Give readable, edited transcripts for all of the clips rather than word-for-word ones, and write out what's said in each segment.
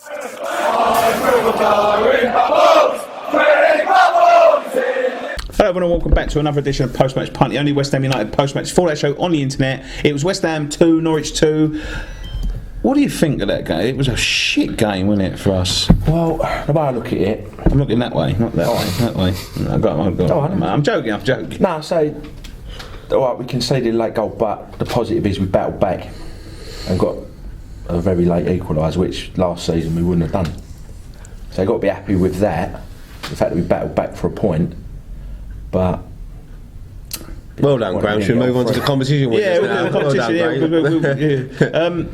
Hello everyone and welcome back to another edition of Post-Match Pint, the only West Ham United post-match for that show on the internet. It was West Ham 2, Norwich 2. What do you think of that game? It was a shit game, wasn't it, for us? Well, the way I look at it... I'm looking that way, not that way, that way. No, I'm joking. No, so... Alright, we conceded a late goal, but the positive is we battled back and got a very late equaliser, which last season we wouldn't have done. So you've got to be happy with that, the fact that we battled back for a point, but... Well done, Graham. Should we move on to the competition? Yeah, we'll do the competition.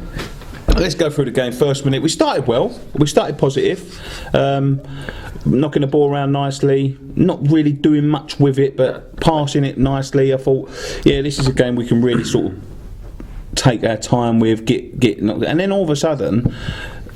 Let's go through the game. First minute, we started well. We started positive, knocking the ball around nicely. Not really doing much with it, but passing it nicely. I thought, yeah, this is a game we can really sort of take our time with. Get, and then all of a sudden,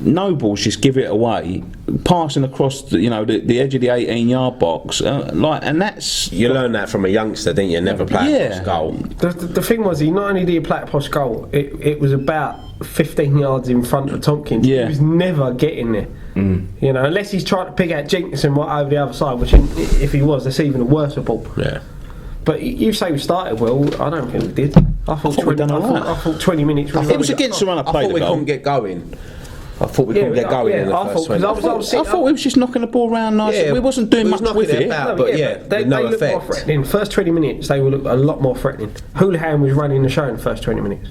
Noble's just give it away, passing across the edge of the 18-yard box, and that's you learn that from a youngster, didn't you? Never play a post goal. The thing was, he not only did he play a post goal, it was about 15 yards in front of Tompkins. Yeah. He was never getting there. You know, unless he's trying to pick out Jenkinson right over the other side, which if he was, that's even a worse ball. Yeah. But you say we started well. I don't think we did. I thought 20 minutes. It was against the run of play. I thought we couldn't get going. I thought we couldn't get going in the first 20. I thought we was just knocking the ball around nicely. We wasn't doing much with it. They looked more threatening. First 20 minutes, they were a lot more threatening. Houlihan was running the show in the first 20 minutes.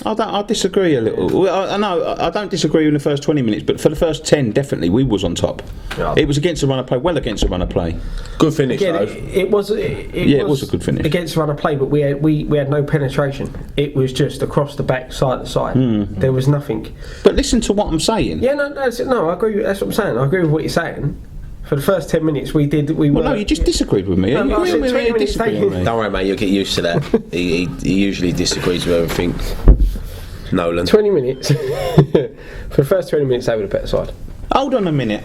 I disagree a little. I don't disagree in the first 20 minutes, but for the first 10, definitely we was on top. Yeah. It was against the run of play, well against the run of play. Good finish, though. It was a good finish against the run of play, but we had no penetration. It was just across the back, side to side. There was nothing. But listen to what I'm saying. Yeah, no, I agree. That's what I'm saying. I agree with what you're saying. For the first 10 minutes, no, you just disagreed with me. No, Don't worry, mate. You'll get used to that. he usually disagrees with everything. Nolan. 20 minutes. For the first 20 minutes, they were the better side. Hold on a minute,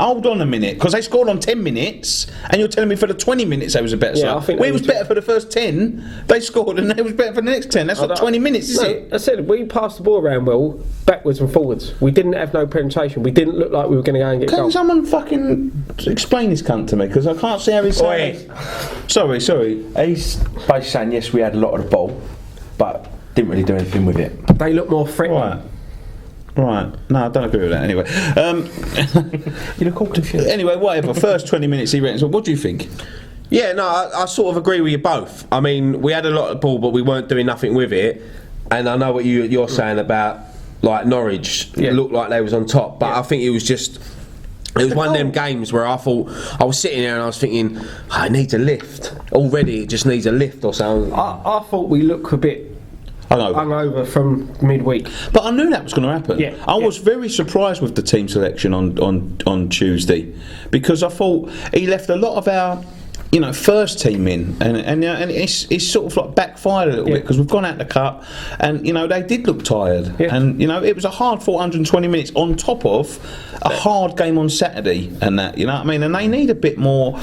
because they scored on 10 minutes, and you're telling me for the 20 minutes they was a better side. I think we was better for the first 10, they scored, and they was better for the next 10. That's not 20 minutes, is it? I said we passed the ball around well, backwards and forwards. We didn't have no penetration. We didn't look like we were going to go and get goal. Can someone fucking explain this cunt to me? Because I can't see how he's saying. Sorry. He's basically saying, yes, we had a lot of the ball, but didn't really do anything with it. They look more threatening. Right. No, I don't agree with that. Anyway, you look all confused. Anyway, whatever. First 20 minutes, he reckons. What do you think? Yeah, no, I sort of agree with you both. I mean, we had a lot of ball, but we weren't doing nothing with it. And I know what you're saying about like Norwich. It looked like they was on top, but I think it was just. It was one of them games where I thought I was sitting there and I was thinking, I need a lift already. It just needs a lift or something. I thought we look a bit. Hungover from midweek, but I knew that was going to happen. Yeah, I was very surprised with the team selection on Tuesday, because I thought he left a lot of our first team in, and it's sort of like backfired a little bit, because we've gone out the cup, and they did look tired, and it was a hard 420 minutes on top of a hard game on Saturday, and that and they need a bit more.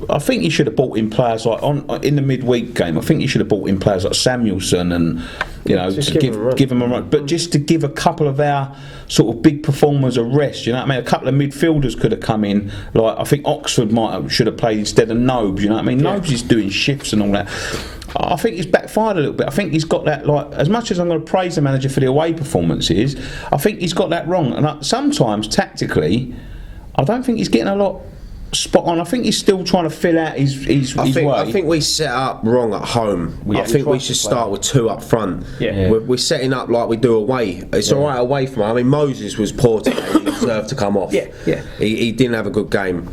I think he should have brought in players like in the midweek game. I think he should have brought in players like Samuelson and to give them a run, but just to give a couple of our sort of big performers a rest. A couple of midfielders could have come in. Like I think Oxford should have played instead of Nobes. Nobes is doing shifts and all that. I think he's backfired a little bit. I think he's got that, like, as much as I'm going to praise the manager for the away performances, I think he's got that wrong. And sometimes tactically, I don't think he's getting a lot spot on. I think he's still trying to fill out his way. I think we set up wrong at home. I think we should start with two up front. We're setting up like we do away. It's alright away from him. I mean, Moses was poor today. He deserved to come off. He didn't have a good game.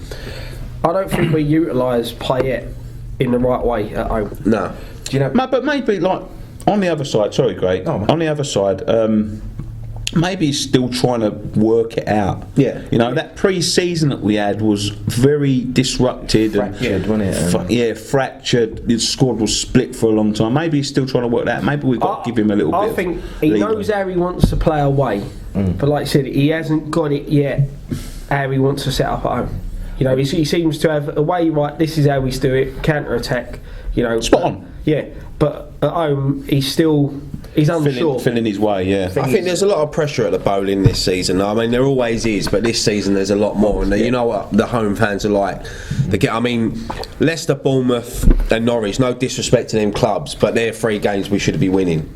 I don't think we utilise Payet in the right way at home. No. But maybe, like, on the other side, sorry, Greg, on the other side, maybe he's still trying to work it out. That pre-season that we had was very disrupted. Fractured, wasn't it? Fractured. His squad was split for a long time. Maybe he's still trying to work that out. Maybe we've got to give him a little bit. I think he knows how he wants to play away, but like I said, he hasn't got it yet how he wants to set up at home. He seems to have a way, right, this is how we do it, counter-attack, Spot on. Yeah, but at home, he's still He's unsure. Feeling his way, yeah. I think there's a lot of pressure at the Bowling this season. I mean, there always is, but this season there's a lot more. And you know what the home fans are like. I mean, Leicester, Bournemouth, and Norwich. No disrespect to them clubs, but they're 3 games we should be winning.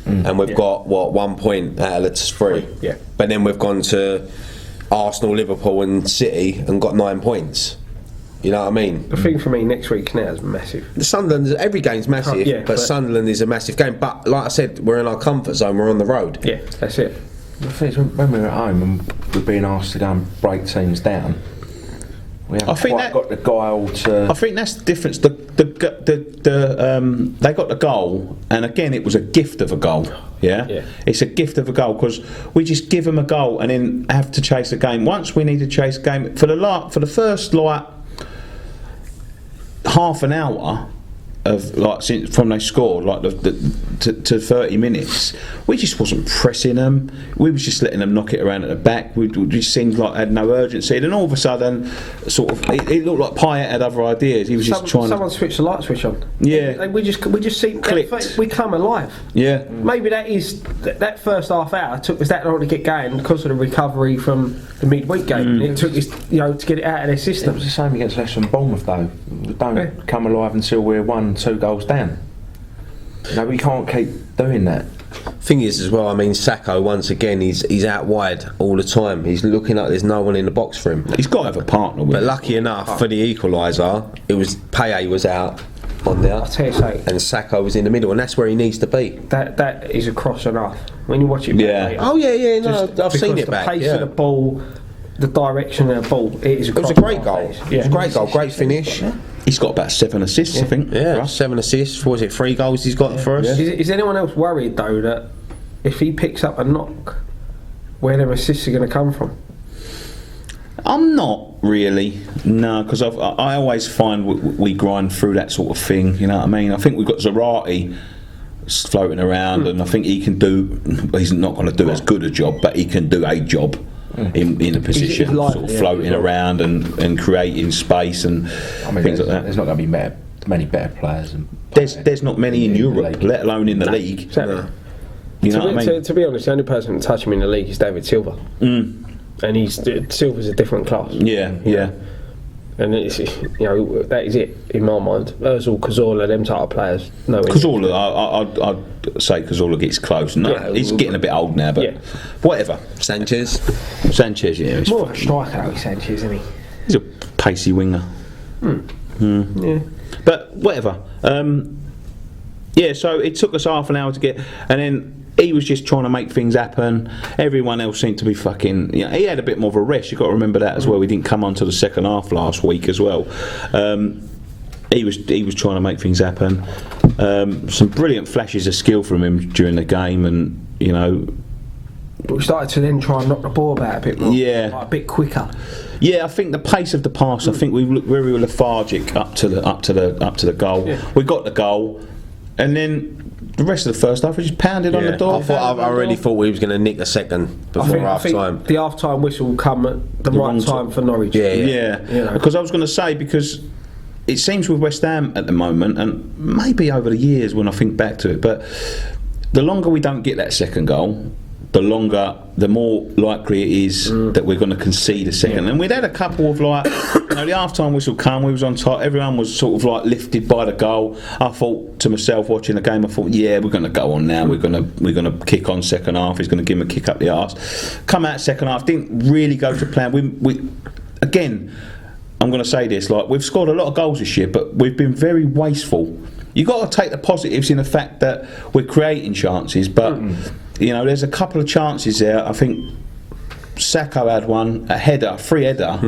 And we've got 1 point out of the 3. Yeah. But then we've gone to Arsenal, Liverpool, and City and got 9 points. You know what I mean? The thing for me next week now is massive. Sunderland, every game's massive, but Sunderland is a massive game. But like I said, we're in our comfort zone. We're on the road. Yeah, that's it. The thing is, when we're at home and we're being asked to go and break teams down, we haven't quite got the guile to. I think that's the difference. They got the goal, and again, it was a gift of a goal. Yeah. It's a gift of a goal because we just give them a goal and then have to chase a game. Once we need to chase a game for the first half an hour of since from they scored to 30 minutes, we just wasn't pressing them. We was just letting them knock it around at the back. We just seemed like had no urgency. And then all of a sudden, sort of, it looked like Pint had other ideas. He was just trying. Someone switched the light switch on. Yeah, we just seemed clicked. We come alive. Yeah, maybe that first half hour took us that long to get going because of the recovery from the midweek game. It took us, to get it out of their system. It was the same against Leicester and Bournemouth, though. We don't come alive until we're 1-2 goals down. We can't keep doing that. Thing is, as well, I mean, Sacco once again, he's out wide all the time. He's looking like there's no one in the box for him. He's got to have a partner with him. But lucky enough for the equaliser, it was Payet was out on there, and Sacco was in the middle, and that's where he needs to be. That is a cross and off when you watch it. Yeah. Oh yeah. No, I've seen it back. The pace of the ball, the direction of the ball. It was a great goal. It was a great goal, great finish. He's got about 7 assists, I think. Yeah, 7 assists. Was it 3 goals he's got for us? Is anyone else worried though that if he picks up a knock, where them assists are going to come from? I'm not really, no, because I always find we grind through that sort of thing. You know what I mean? I think we've got Zarate floating around, and I think he can do. He's not going to do as good a job, but he can do a job. In a position, sort of floating around and creating space and things like that. There's not going to be many better players. There's not many in Europe, let alone in the league. Exactly. You know what I mean? To be honest, the only person to touch him in the league is David Silva, and Silva's a different class. Yeah. And it's, that is it in my mind. Ozil, Cazorla, them type of players. No, Cazorla, I'd say Cazorla gets close. No, he's getting a bit old now, but whatever. Sanchez, yeah. More of a striker, Sanchez, isn't he? He's a pacey winger. Yeah. But whatever. So it took us half an hour to get, and then he was just trying to make things happen. Everyone else seemed to be fucking. He had a bit more of a rest. You've got to remember that as well. We didn't come on to the second half last week as well. He was trying to make things happen. Some brilliant flashes of skill from him during the game, and we started to then try and knock the ball about a bit more. Yeah, a bit quicker. Yeah, I think the pace of the pass. I think we looked very lethargic up to the goal. Yeah. We got the goal, and then the rest of the first half we just pounded on the door. I really thought we was going to nick the second before half time. The half time whistle will come at the right time for Norwich. Yeah. Because I was going to say, because it seems with West Ham at the moment, and maybe over the years when I think back to it, but the longer we don't get that second goal, the more likely it is that we're going to concede a second. And we'd had a couple of the half-time whistle come, we was on top, everyone was sort of lifted by the goal. I thought to myself watching the game, we're going to go on now. We're going to kick on second half. He's going to give him a kick up the arse. Come out second half, didn't really go to plan. We again, I'm going to say this: we've scored a lot of goals this year, but we've been very wasteful. You've got to take the positives in the fact that we're creating chances, but. There's a couple of chances there. I think Sacco had one, a header, free header.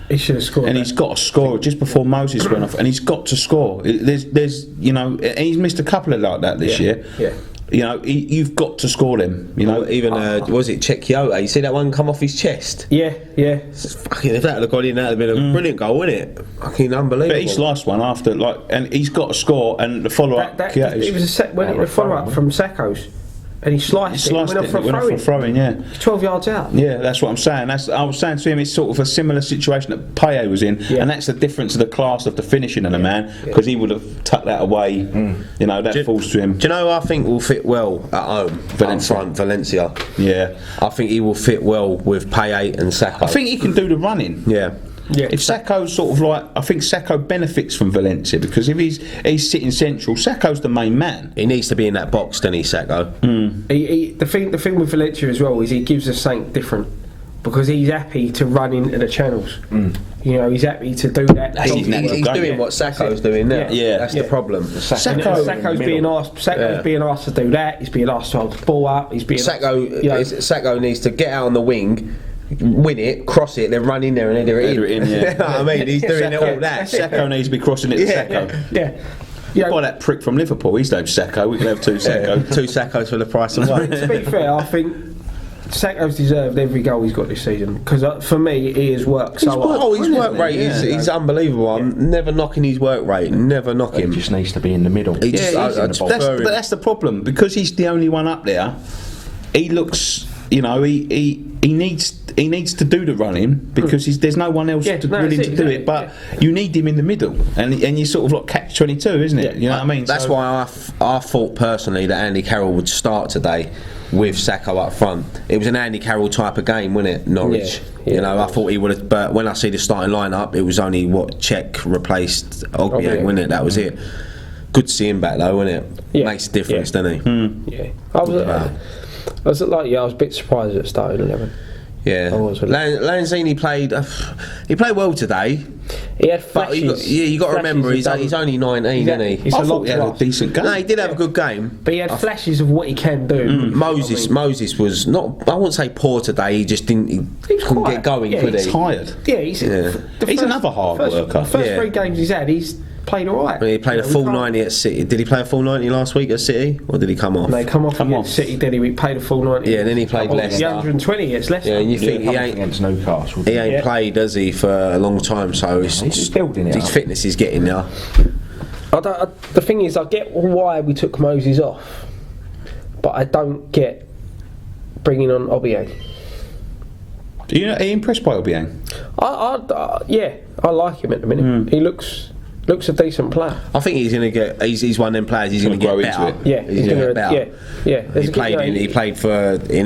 He should have scored. And he's got to score just before Moses went off, and he's got to score. There's and he's missed a couple of like that this year. Yeah. You've got to score them. Even was it Chekiote? You see that one come off his chest? Yeah. Fucking, if that had gone in, that'd have been a brilliant goal, wouldn't it? Fucking unbelievable. But his last one and he's got to score, and the follow up. It was the follow up from Sacco's. and he sliced it. Sliced Went off for a throw-in, yeah. He's 12 yards out. Yeah, that's what I'm saying. I was saying to him, it's sort of a similar situation that Payet was in, and that's the difference of the class of the finishing of the man, because he would have tucked that away. You know, that falls to him. Do you know who I think will fit well at home? Valencia. Yeah, I think he will fit well with Payet and Sacco. I think he can do the running. Yeah. Yeah. If Sacco's sort of like, I think Sacco benefits from Valencia, because if he's sitting central, Sacco's the main man. He needs to be in that box, doesn't he, Sacco? The thing with Valencia as well is he gives us something different, because he's happy to run into the channels. You know, he's happy to do that. He's doing what Sacco's doing now. Yeah. That's the problem. Sacco's being asked to do that. He's being asked to hold the ball up. He's being Sacco needs to get out on the wing, win it, cross it, then run in there and header it in. Yeah. You know what I mean? He's doing all that. Sacco needs to be crossing it to Sacco. Yeah. By that prick from Liverpool, he's no Sacco. We can have two Sacco. Two Saccos for the price of one. To be fair, I think Sacco's deserved every goal he's got this season, because for me he has worked so hard. His work rate is unbelievable. I'm never knocking his work rate. Never knock him. He just needs to be in the middle. But that's the problem, because he's the only one up there. He looks, you know, he needs to do the running, because there's no one else willing to do it. But you need him in the middle, and you sort of like catch-22, isn't it? You know what I mean? That's why I thought personally that Andy Carroll would start today with Sacco up front. It was an Andy Carroll type of game, wasn't it, Norwich? You know, I thought he would have, but when I see the starting lineup, it was only Czech replaced Ogbia, wasn't it? That was it. Good to see him back though, wasn't it? Makes a difference, doesn't he? Yeah. I was a bit surprised at starting 11. Yeah, Lanzini played. He played well today. He had flashes. You got to remember he's only 19, isn't he? I thought he had a decent game. No, he did have a good game. But he had flashes of what he can do. Moses was not. I wouldn't say poor today. He just didn't. He couldn't get going, could he? He's tired. Yeah, he's another hard worker. First 3 games he's had, he's played all right. He played a full 90 at City. Did he play a full 90 last week at City, or did he come off? No, come off. City, did he? We played a full 90. Yeah, and then he played Leicester. 120 against Leicester. Yeah, and you think he ain't against Newcastle. He ain't played, does he, for a long time? So he's building it. His fitness is getting there. The thing is, I get why we took Moses off, but I don't get bringing on Obiang. Are you impressed by Obiang? I like him at the minute. He looks a decent player. I think he's going to get. He's one of them players. He's going to get better. Yeah, he's going to get better. Yeah. He played in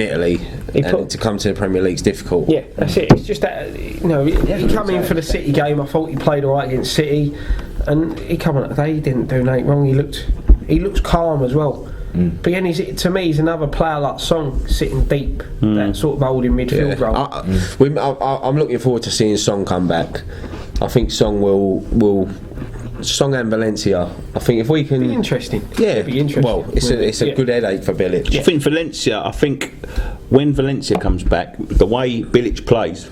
Italy, and to come to the Premier League's difficult. Yeah, that's it. It's just that he come in for the City game. I thought he played all right against City, and he come on today. He didn't do nothing wrong. He looks calm as well. But again, to me, he's another player like Song, sitting deep, that sort of holding midfield role. I'm looking forward to seeing Song come back. I think Song will. Song and Valencia. I think if we can. Be interesting. Yeah. It'll be interesting. Well, it's a good headache for Bilic. I think Valencia. When Valencia comes back, the way Bilic plays,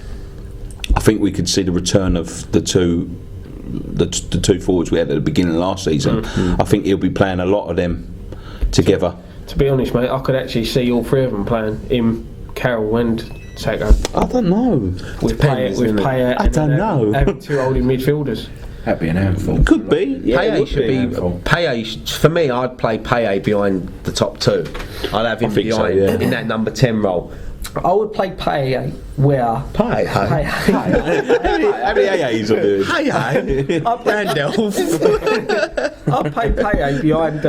I think we could see the return of the two forwards we had at the beginning of last season. I think he'll be playing a lot of them together. To be honest, mate, I could actually see all 3 of them playing, him, Carroll and Sacco. I don't know. With Payet, I don't know. Having 2 holding midfielders. That'd be an handful. Could be. Yeah, Payet should be. Payet, for me, I'd play Payet behind the top 2. I'd have him behind in that number 10 role. I would play Payet where Payet. How many AAs are there? Payet. Randolph. I'd play Payet behind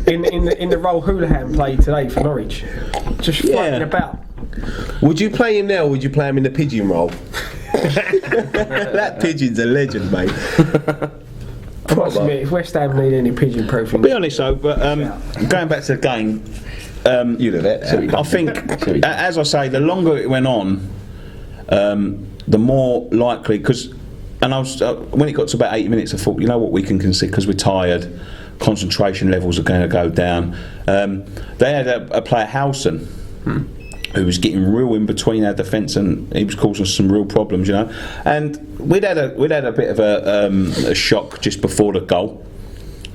in the role Houlihan played today for Norwich, just floating about. Would you play him there, or would you play him in the pigeon role? That pigeon's a legend, mate. If West Ham need any pigeon proofing. Be honest though, but going back to the game, I think, as I say, the longer it went on, the more likely. And I was when it got to about 80 minutes, I thought, you know what, we can concede because we're tired. Concentration levels are going to go down. They had a player, Howson, who was getting real in between our defence, and he was causing some real problems, you know. And we'd had a bit of a shock just before the goal,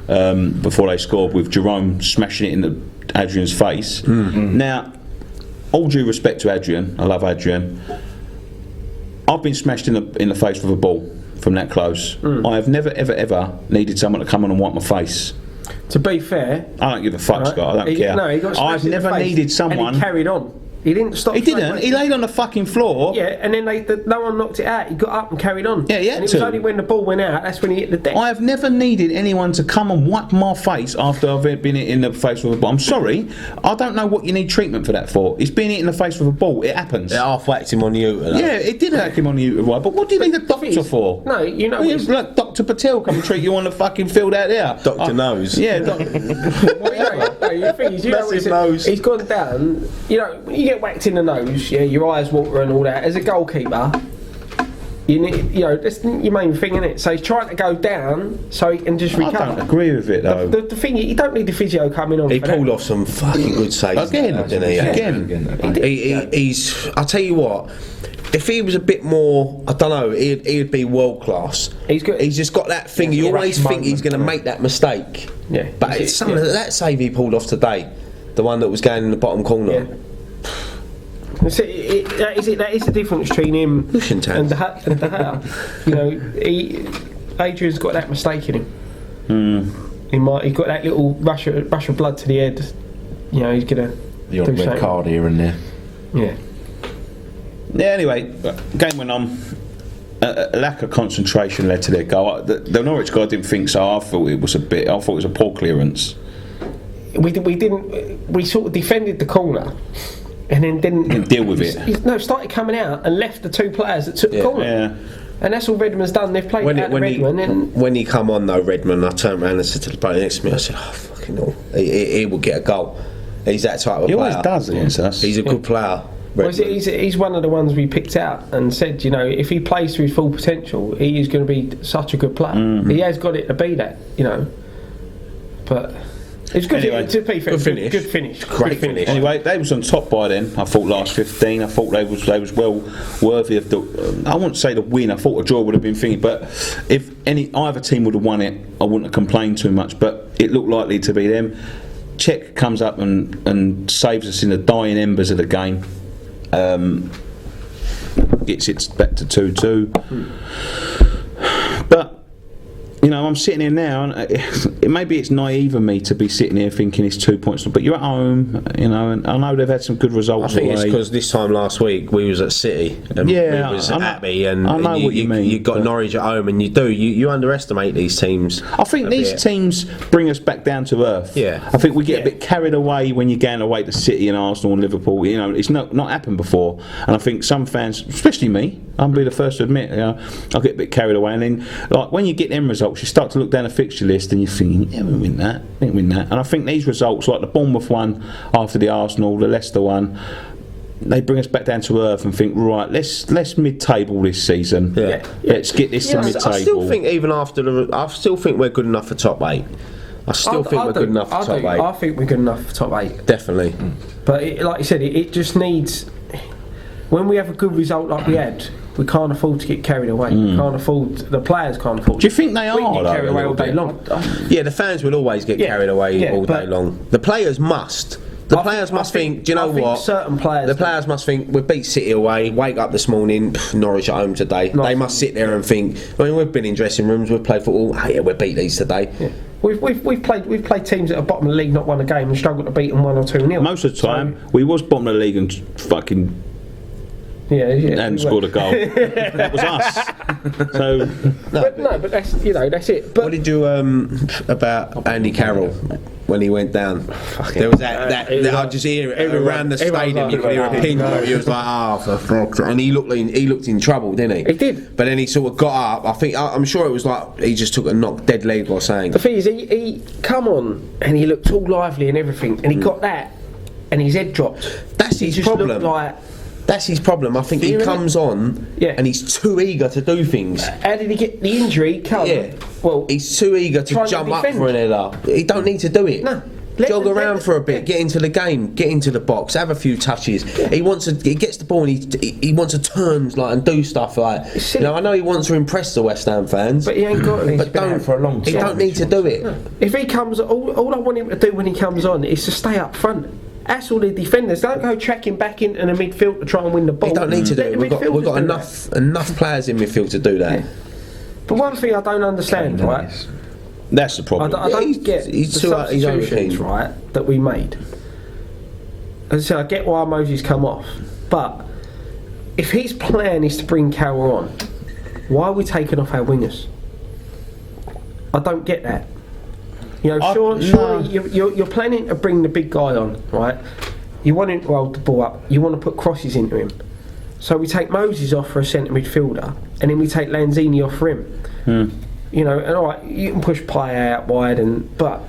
before they scored, with Jerome smashing it into Adrian's face. Now, all due respect to Adrian, I love Adrian. I've been smashed in the face with a ball from that close. I have never ever needed someone to come on and wipe my face. To be fair, I don't give a fuck, Scott. I don't care. No, he got smashed I've in the never face needed someone. And he carried on. He didn't stop. He didn't. He laid on the fucking floor. Yeah, and then no one knocked it out. He got up and carried on. Yeah, he had and it to. was only when the ball went out that's when he hit the deck. I have never needed anyone to come and wipe my face after I've been hit in the face with a ball. I'm sorry, I don't know what you need treatment for that for. It's being hit in the face with a ball. It happens. It half whacked him on the uter. Yeah, it did hack him on the uter, right? But what do you need a doctor for? No, you know. Like Dr. Patel come and treat you on the fucking field out there. Dr. Nose. Yeah. Well, the thing is, Massive nose. He's gone down. You know, when you get whacked in the nose, yeah, your eyes water and all that. As a goalkeeper, you need, that's your main thing, isn't it? So he's trying to go down so he can just recover. I don't agree with it though. The thing is, you don't need the physio coming on. He pulled off some fucking good saves. Again. Didn't he? He's. I'll tell you what. If he was a bit more, I don't know, he'd be world class. He's good. He's just got that thing. You always think he's going to make that mistake. Yeah. But it's some of that save he pulled off today, the one that was going in the bottom corner. Yeah. So that is the difference between him and the Hatter. Adrian's got that mistake in him. He's got that little rush of blood to the head. He's gonna The odd red card here and there. Yeah. Yeah. Anyway, game went on. A lack of concentration led to their goal. The Norwich guy didn't think so. I thought it was a poor clearance. We sort of defended the corner. And then didn't deal with it. Started coming out and left the two players that took the corner. Yeah. And that's all Redmond's done. They've played Redmond. When he come on though, Redmond, I turned around and said to the player next to me, I said, "Oh fucking hell, he will get a goal. He's that type of player. He always does against us. He's a good player." Well, he's one of the ones we picked out and said, if he plays to his full potential, he is going to be such a good player. Mm-hmm. He has got it to be that, But it's good. Anyway, to be fair, good finish. Great finish. Anyway, they was on top by then. I thought last 15. I thought they was well worthy of the. I wouldn't say the win. I thought a draw would have been thingy. But if either team would have won it, I wouldn't have complained too much. But it looked likely to be them. Czech comes up and saves us in the dying embers of the game. Gets it back to 2-2. But I'm sitting here now, and maybe it's naive of me to be sitting here thinking it's 2 points. But you're at home, and I know they've had some good results. I think it's because this time last week we was at City and we was at Abbey, and I know what you mean. You got Norwich at home, and you underestimate these teams. I think these teams bring us back down to earth. Yeah. I think we get a bit carried away when you're going away to City and Arsenal and Liverpool. It's not happened before, and I think some fans, especially me, I'll be the first to admit, I get a bit carried away, and then like when you get them results, you start to look down the fixture list and you're thinking, yeah, we win that. And I think these results, like the Bournemouth one after the Arsenal, the Leicester one, they bring us back down to earth and think, right, let's mid-table this season. Yeah. Let's get this to mid-table. I still think even after I still think we're good enough for top 8. I think we're good enough for top 8. I think we're good enough for top 8. Definitely. But like you said, it just needs. When we have a good result like we had, we can't afford to get carried away. We can't afford. The players can't afford. Do you think they are? We can get carried away all day long. Yeah, the fans will always get carried away all day long. The players must. The players must think, do you know what? Certain players. The players must think, we beat City away, wake up this morning, Norwich at home today. They must sit there and think, we've been in dressing rooms, we've played football, we beat these today. Yeah. We've played teams at the bottom of the league, not won a game, and struggled to beat them 1 or 2-0. Most of the time, we was bottom of the league and fucking. And scored a goal. That was us. So, but that's that's it. But what did you about Andy Carroll when he went down? There was that I just hear it around the stadium. You could hear a ping. He was like, for fuck's sake. And he looked in trouble, didn't he? He did. But then he sort of got up. I'm sure it was like he just took a knock dead leg or something. The thing is, he come on and he looked all lively and everything, and he got that, and his head dropped. That's his problem. That's his problem. I think he comes on and he's too eager to do things. How did he get the injury? Well, he's too eager to jump up for an header. He don't need to do it. No. Jog around for a bit, get into the game, get into the box, have a few touches. He gets the ball and he wants to turn and do stuff like. I know he wants to impress the West Ham fans, but he ain't got it. But don't for a long time. He don't need to do it. No. If he comes, all I want him to do when he comes on is to stay up front. That's all the defenders. Don't go tracking back into the midfield to try and win the ball. He don't need to do it. We've got enough players in midfield to do that. Yeah. But one thing I don't understand, right? That's the problem. I don't get he's the too out his own substitutions, team. right, that we made. As I said, I get why Moses come off, but if his plan is to bring Carroll on, why are we taking off our wingers? I don't get that. You know, surely you're planning to bring the big guy on, right? You want him to hold the ball up. You want to put crosses into him. So we take Moses off for a centre midfielder, and then we take Lanzini off for him. You know, and all right, you can push Payet out wide, but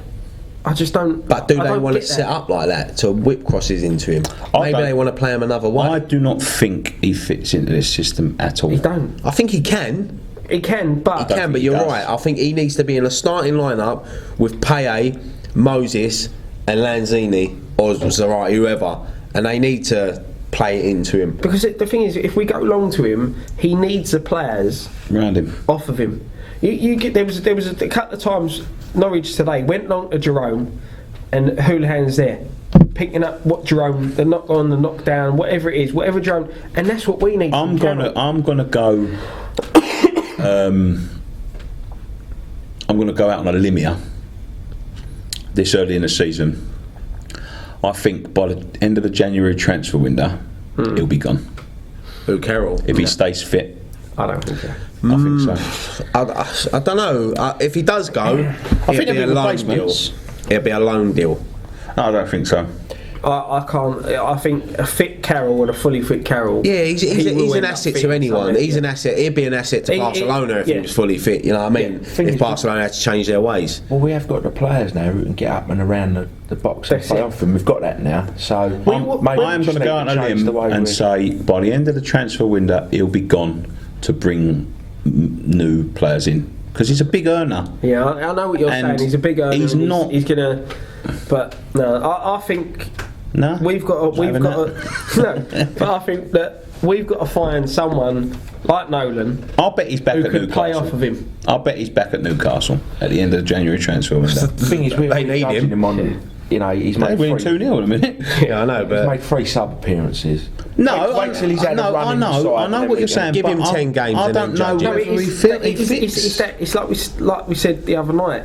I just don't. But do I they don't want to get set that. up like that to whip crosses into him? Maybe they want to play him another way. I do not think he fits into this system at all. He don't. I think he can. He can, but He can, but he you're does. right. I think he needs to be in a starting lineup with Payet, Moses, and Lanzini or Zarate, whoever, and they need to play it into him. because the thing is, if we go long to him, he needs the players Round him. off of him. You get there was a couple of times Norwich today went long to Jerome, and Houlihan's there picking up what Jerome, the knock on, the knock down, whatever it is, whatever Jerome, and that's what we need. I'm from gonna Carroll. go. I'm gonna go out on a limb here. This early in the season, I think by the end of the January transfer window, he'll be gone. Who, Carroll? If he stays fit, I don't think so. I think so. I don't know. If he does go, I think it'll be a there'll be loan deal. replacements. It'll be a loan deal. No, I don't think so. I can't. I think a fit Carroll and a fully fit Carroll. Yeah, he's will an end up asset to fitting anyone. somewhere, He's yeah. an asset. He'd be an asset to Barcelona if he was fully fit. You know what I mean? Yeah. If Barcelona had to change their ways. Well, we have got the players now who can get up and around the box and That's play it. off them. We've got that now. So maybe I'm going to go out on a limb and say by the end of the transfer window, he'll be gone to bring new players in because he's a big earner. Yeah, I know what you're And saying. He's a big earner. he's and not- He's gonna. But no, I think No, we've got. No, but I think that we've got to find someone like Nolan I'll bet he's back who at could Newcastle. play off of him. I'll bet he's back at Newcastle at the end of the January transfer window. The thing is, we're They need judging him. on. You know, he's They're made winning three. 2-0 in a minute. Yeah, I know, He's but made 3 sub appearances. No, Wait till he's had a run in the side I and know then what we you're can saying. give but him 10 games I and don't then know judge him. whether he fits. It's like we said the other night.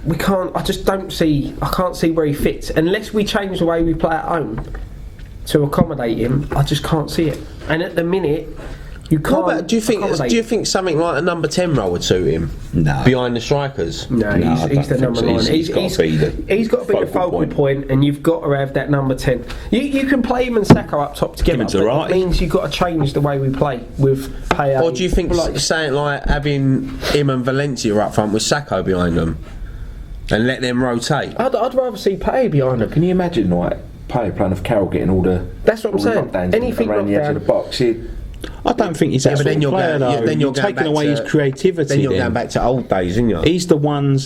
We can't. I just don't see. I can't see where he fits unless we change the way we play at home to accommodate him. I just can't see it. And at the minute, you can't. But do you accommodate think something like a number 10 role would suit him? No. Behind the strikers? No, No, I he's the don't number think 9. so. He's got to be the he's got to be the focal focal point, and you've got to have that number 10. You can play him and Saka up top together, Give but him Zarate. it means you've got to change the way we play with Payet. Or do you think Like- saying like having him and Valencia up front with Sacco behind them and let them rotate? I'd rather see Payet behind him. Can you imagine, like, playing of Carroll getting all the That's what I'm all the saying. knockdowns Anything around the edge of knockdown. the box? I don't think he's that but sort then of you're player, going, though. then you're You're going taking back away to, his creativity. Then you're going back to old days, isn't you? He's the one.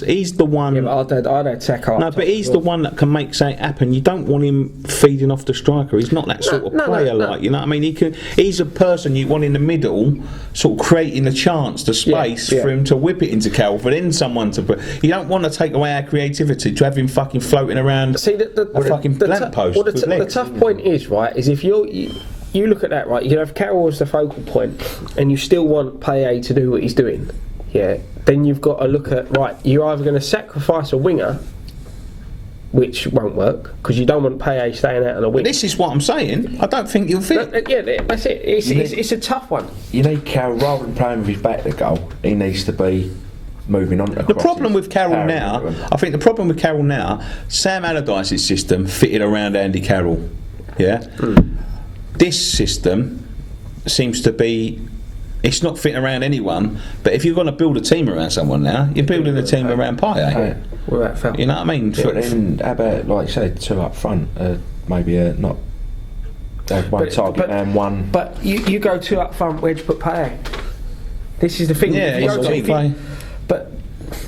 Yeah, but I'd have Saka up No, top but he's as the well. one that can make something happen. You don't want him feeding off the striker. He's not that sort of no, player, no. like, you know what I mean. He's a person you want in the middle, sort of creating the chance, the space yeah. for him to whip it into Cal, for then someone to put. You don't want to take away our creativity to have him fucking floating around See, a fucking lamppost. Well, with the legs. tough point is, right, is if you look at that, right, you can have Carroll as the focal point and you still want Payet to do what he's doing, yeah, then you've got to look at, right, you're either going to sacrifice a winger, which won't work, because you don't want Payet staying out on a wing. This is what I'm saying. I don't think he'll fit. Yeah, that's it. It's a tough one. You need Carroll, rather than playing with his back to goal, he needs to be moving on. The problem with Carroll now, I think the problem with Carroll now, Sam Allardyce's system fitted around Andy Carroll. Yeah? This system seems to be, it's not fitting around anyone, but if you're going to build a team around someone now, you're building a team around Payet. Where that felt. You know what I mean? But then, how about, like you said, 2 up front, maybe not one target man, one. But you go 2 up front, where'd you put Payet? This is the thing. Yeah, If you he's go got to- to play. But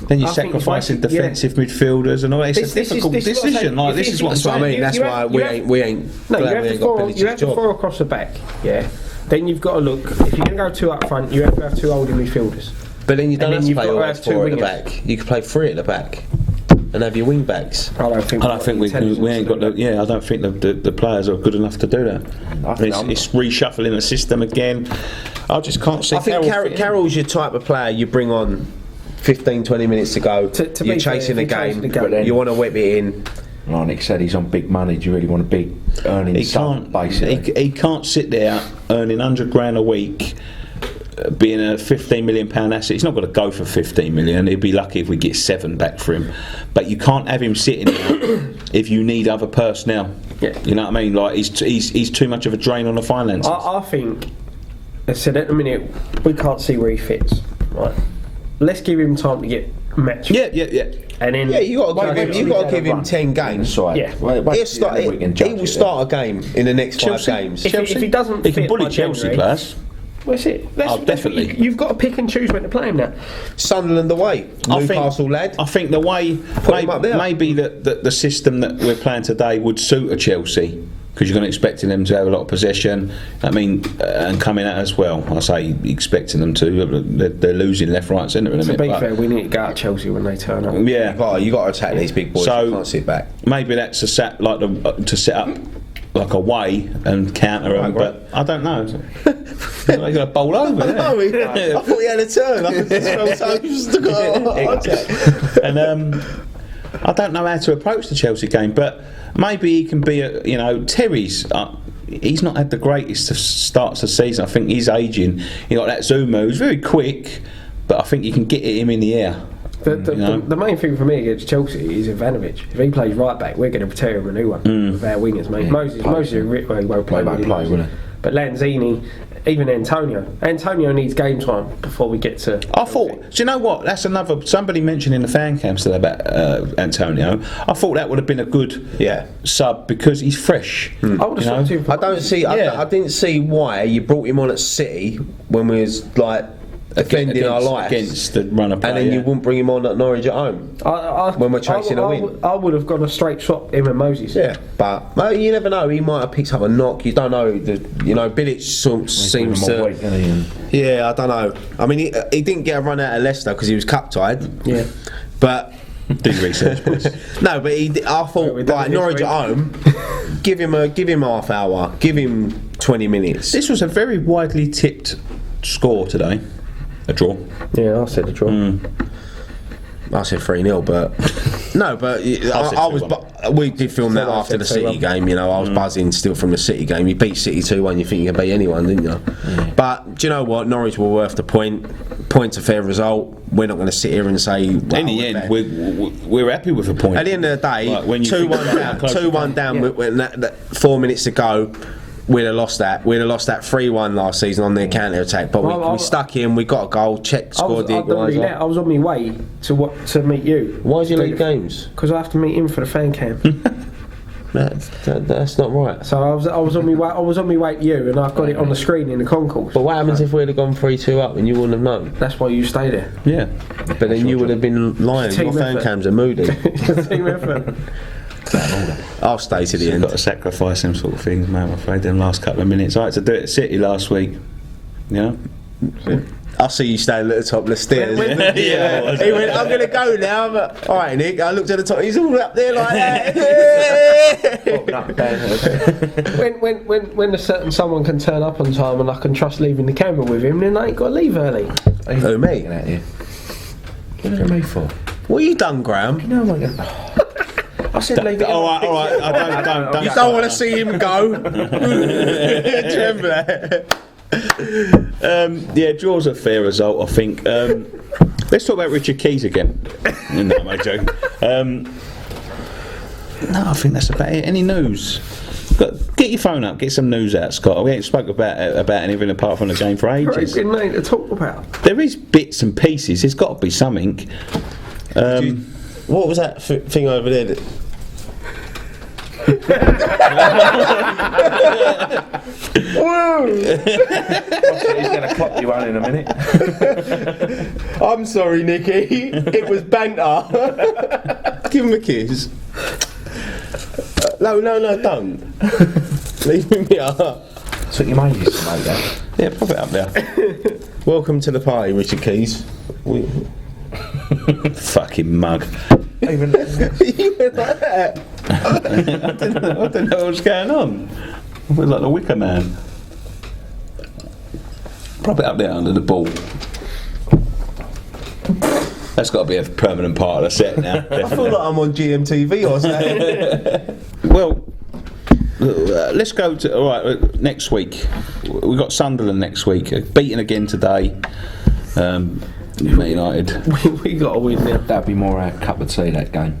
Then you're I think sacrificing if I- yeah. defensive midfielders and all that. It's This a is difficult what I'm saying. decision. Like, If this you- is what I'm That's what I saying. mean. That's you why have- we you have- ain't. We ain't. No, glad you we have ain't to got four. Billy's You have to job. 4 across the back. Yeah. Then you've got to look. If you're going to go 2 up front, you have to have 2 holding midfielders. But then you don't And have then to you've play got to always have 2 4 at the wingers. back. You could play 3 at the back and have your wing backs. I don't think. I don't think we ain't got the. Yeah, I don't think the players are good enough to do that. It's reshuffling the system again. I just can't see. I think Carroll fitting in. Carroll's your type of player you bring on 15, 20 minutes to go. To You're be fair, chasing the if you're game. chasing the game. You want to whip it in. Like Nick said, he's on big money. Do you really want a big earning He son, can't. basically? He can't sit there earning £100,000 a week, being a £15 million asset. He's not going to go for 15 million. He'd be lucky if we get 7 back for him. But you can't have him sitting there if you need other personnel. Yeah. You know what I mean? Like he's too much of a drain on the finances. I think, I said at the minute, we can't see where he fits. Right, let's give him time to get match. Yeah. And then You got to give him 10 games. Sorry. Yeah. He will start a game in the next 5 games. If he doesn't, He can fit bully by Chelsea January, players. That's it. Definitely. You've got to pick and choose when to play him now. Sunderland away, Newcastle lad. I think the way him up there. maybe the system that we're playing today would suit a Chelsea, because you're going to expecting them to have a lot of possession. I mean, and coming out as well. I say expecting them to. They're losing left, right, centre in a To minute. be fair, we need to go at Chelsea when they turn up. Yeah, You got to attack these big boys. So- You can't sit back. maybe that's to set up like a way and counter them, but I don't know. They're going to bowl over there. I thought he had a turn. I And I don't know how to approach the Chelsea game, but maybe he can be Terry's. He's not had the greatest of starts of the season. I think he's aging. You got that Zuma who's very quick, but I think you can get him in the air. The main thing for me against Chelsea is Ivanovic. If he plays right back, we're going to tear him a new one with our wingers, mate. Moses won't play, wouldn't he? But Lanzini, even Antonio needs game time before we get to. I thought, do you know what? That's another. Somebody mentioned in the fan camps today about Antonio. I thought that would have been a good sub because he's fresh. I would have him. I didn't see why you brought him on at City when we was like defending our lives against the runner play, and then you wouldn't bring him on at Norwich at home when we're chasing a win. I would have gone a straight swap him and Moses. Yeah, but you never know. He might have picked up a knock. You don't know. Bilic seems to. Yeah, I don't know. I mean, he didn't get a run out of Leicester because he was cup tied. Yeah, but. Do research, please. No, but I thought like Norwich at home, give him half hour, give him 20 minutes. This was a very widely tipped score today. A draw. Yeah, I said a draw. I said 3-0, but no, but I was. We did film that after the City game. I was buzzing still from the City game. You beat City 2-1. You think you can beat anyone, didn't you? But do you know what? Norwich were worth the point. Point's a fair result. We're not going to sit here and say. In the end, we're happy with a point. At the end of the day, like 2-1 down. With that 4 minutes to go. We'd have lost that. We'd have lost that 3-1 last season on their counter attack. But we stuck in. We got a goal. Scored the equaliser. I was on my way to meet you. Why do you leave games? Because I have to meet him for the fan camp. That's not right. So I was on my way. I was on my way to you, and I've got it on the screen in the concourse. But what happens if we'd have gone 3-2 up and you wouldn't have known? That's why you stay there. Yeah. But then you would have been lying. Your fan cams are moody. Team effort. I'll stay to the end. Got to sacrifice them sort of things, mate. I'm afraid. Them last couple of minutes. I had to do it at City last week. I see you standing at the top of the stairs. He went, I'm going to go now. All right, Nick. I looked at the top. He's all up there like that. when a certain someone can turn up on time and I can trust leaving the camera with him, then I ain't got to leave early. Who, me? What are me for? What you done, Graham? I said leave it. All right. I don't. You don't want to see him go. Do you remember that? Draw's a fair result, I think. Let's talk about Richard Keys again. No, I'm joking. No, I think that's about it. Any news? Get your phone up, get some news out, Scott. We ain't spoke about anything apart from the game for ages. There's nothing to talk about. There is bits and pieces. There's got to be something. What was that thing over there? He's going to clock you one in a minute. I'm sorry, Nicky. It was banter. Give him a kiss. No, don't. Leave me up. That's what your mate used to make, that. Yeah, pop it up there. Welcome to the party, Richard Keys. Fucking mug. Even You went like that. I didn't know what was going on. I was like the Wicker Man. Prop it up there under the ball. That's got to be a permanent part of the set now. I feel like I'm on GMTV or something. Well, let's go to next week. We've got Sunderland next week. Beaten again today. Man United. we got to win now. That'd be more our cup of tea, that game.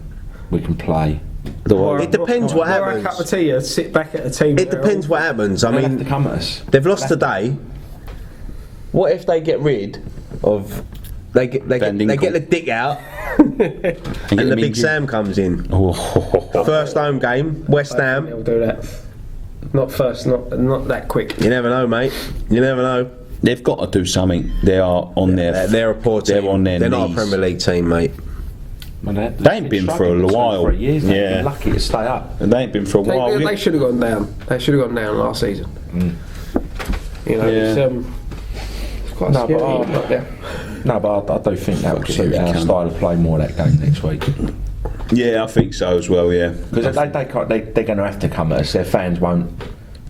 We can play. It depends what Or a cup of happens. tea, sit back at a team. It depends what happens. I They'll have to mean, come at us. they've lost today. What if they get rid of? They get the dick out, and the big Sam comes in. First home game, West Ham. They'll do that. Not first, not that quick. You never know, mate. You never know. They've got to do something. They are on their. They're a poor team. They're on their They're knees. not a Premier League team, mate. Well, They ain't been for a while. 3 years. They've Yeah. been lucky to stay up. They ain't been for a while. They should have gone down. They should have gone down last season. You know, it's quite No, scary. but, not there. No, but I do think that would suit our style of play more that game next week. Yeah, I think so as well. Yeah. Because they're going to have to come at us. Their fans won't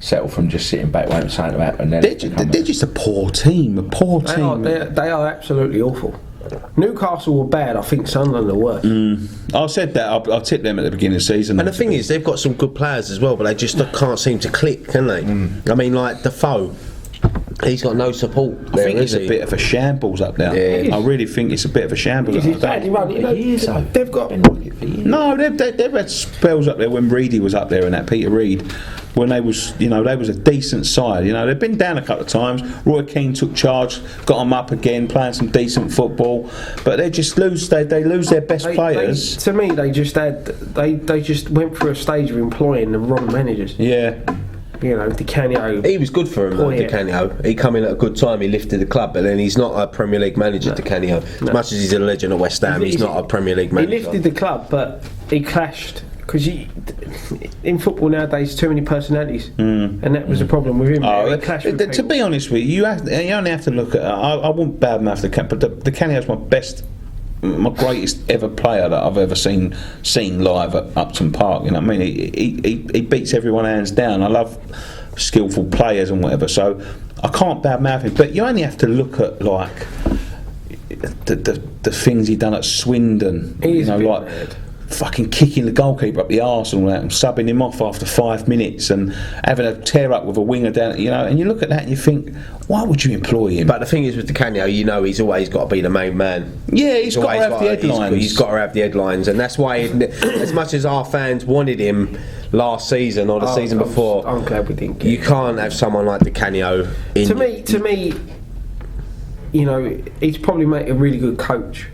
settle from just sitting back waiting for something to happen. They're just a poor team. A poor team. They are absolutely awful. Newcastle were bad. I think Sunderland are worse. I said that. I tipped them at the beginning of the season. And the thing is, they've got some good players as well, but they just can't seem to click, can they? I mean, like Defoe, he's got no support. I think it's a bit of a shambles up there. Yeah. I really think it's a bit of a shambles. He's badly run. You know, they've got. No, they've had spells up there when Reedy was up there and that Peter Reid, when they was a decent side. You know, they've been down a couple of times. Roy Keane took charge, got them up again, playing some decent football, but they just lose. They lose their best players. To me, they just went through a stage of employing the wrong managers. Yeah. You know, Di Canio. He was good for him, though, Di Canio. He come in at a good time, he lifted the club, but then he's not a Premier League manager, Di Canio. As much as he's a legend at West Ham, he's not a Premier League manager. He lifted the club, but he clashed. Because in football nowadays, too many personalities, and that was the problem with him. He clashed with To people. be honest with you, you only have to look at. I wouldn't badmouth the Can, but the Canio's my greatest ever player that I've ever seen live at Upton Park. You know what I mean? He beats everyone hands down. I love skillful players and whatever, so I can't badmouth him. But you only have to look at like the things he done at Swindon. He's you know, like mad. Fucking kicking the goalkeeper up the arse and all that, and subbing him off after 5 minutes, and having a tear up with a winger down. You know, and you look at that and you think, why would you employ him? But the thing is with Di Canio, you know, he's always got to be the main man. Yeah, he's got to have the headlines. He's got to have the headlines, and that's why, as much as our fans wanted him last season or the season before, I'm glad we didn't. you can't have someone like Di Canio in. To me, you know, he's probably made a really good coach,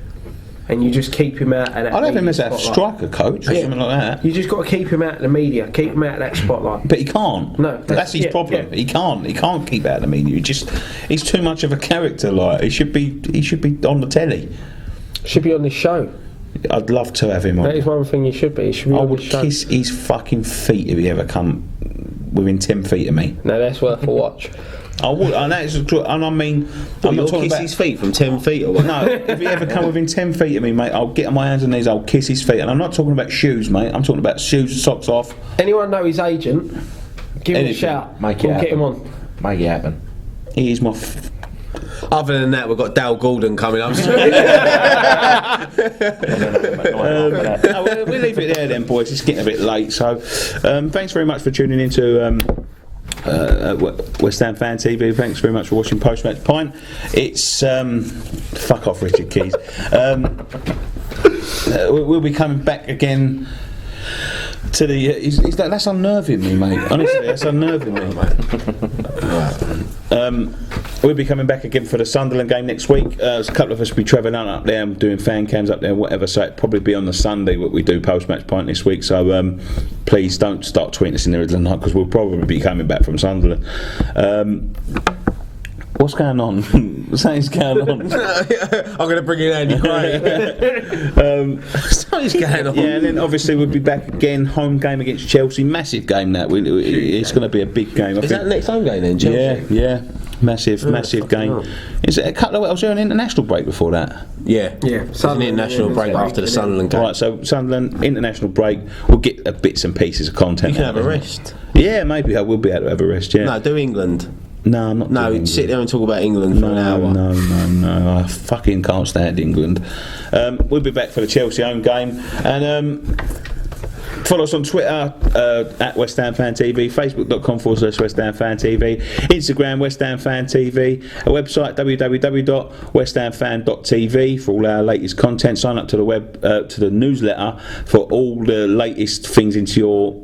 and you just keep him out of that. I'd have him media as a spotlight. striker coach or something like that. You just got to keep him out of the media, keep him out of that spotlight. But he can't. No, that's his problem. yeah. He can't keep out of the media. He's too much of a character. Like he should be on the telly. Should be on this show. I'd love to have him on. That is one thing he should be. He should be I on would this show. kiss his fucking feet if he ever come within 10 feet of me. No, that's worth a watch. I would, and that is true. And I mean, I'm not talking kiss about his feet from 10 feet or what? No, if he ever come within 10 feet of me, mate, I'll get on my hands and knees, I'll kiss his feet. And I'm not talking about shoes, mate. I'm talking about shoes, socks off. Anyone know his agent? Give him a Anything. shout. Make it We'll happen. get him on. Make it happen. He is my. Other than that, we've got Dale Gordon coming up. We'll leave it there then, boys. It's getting a bit late. So, thanks very much for tuning into West Ham Fan TV. Thanks very much for watching Post Match Pint. It's fuck off, Richard Keys. We'll be coming back again to the. That's unnerving me, mate. Honestly, that's unnerving me, mate. We'll be coming back again for the Sunderland game next week. There's a couple of us will be travelling up there and doing fan cams up there, whatever. So it'll probably be on the Sunday what we do post match pint this week. So please don't start tweeting us in the middle of the night because we'll probably be coming back from Sunderland. What's going on? Something's going on. I'm going to bring in Andy Gray. Something's going on. Yeah, and then obviously we'll be back again. Home game against Chelsea. Massive game that. It's going to be a big game. Is that the next home game then, Chelsea? Yeah. Massive game. Is it a couple of? Was there an international break before that? Yeah. Yeah. An international break after the Sunderland game. Right, so Sunderland international break. We'll get bits and pieces of content. You can have a rest. Yeah, maybe I will be able to have a rest. Yeah. No, do England. No, I'm not. No, doing sit England. there and talk about England for an hour. No. I fucking can't stand England. We'll be back for the Chelsea home game. And follow us on Twitter at West Ham Fan TV, Facebook.com/West Ham Fan TV, Instagram West Ham Fan TV, a website www.westhamfan.tv for all our latest content. Sign up to the to the newsletter for all the latest things into your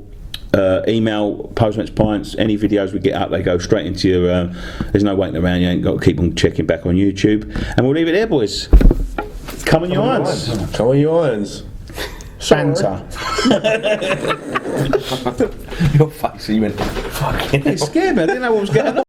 email, Postmates Pints. Any videos we get up, they go straight into your. There's no waiting around. You ain't got to keep on checking back on YouTube. And we'll leave it there, boys. Come on, your irons. Come on, your irons. Santa. Your face, you went fucking. It scared me. I didn't know what was going on.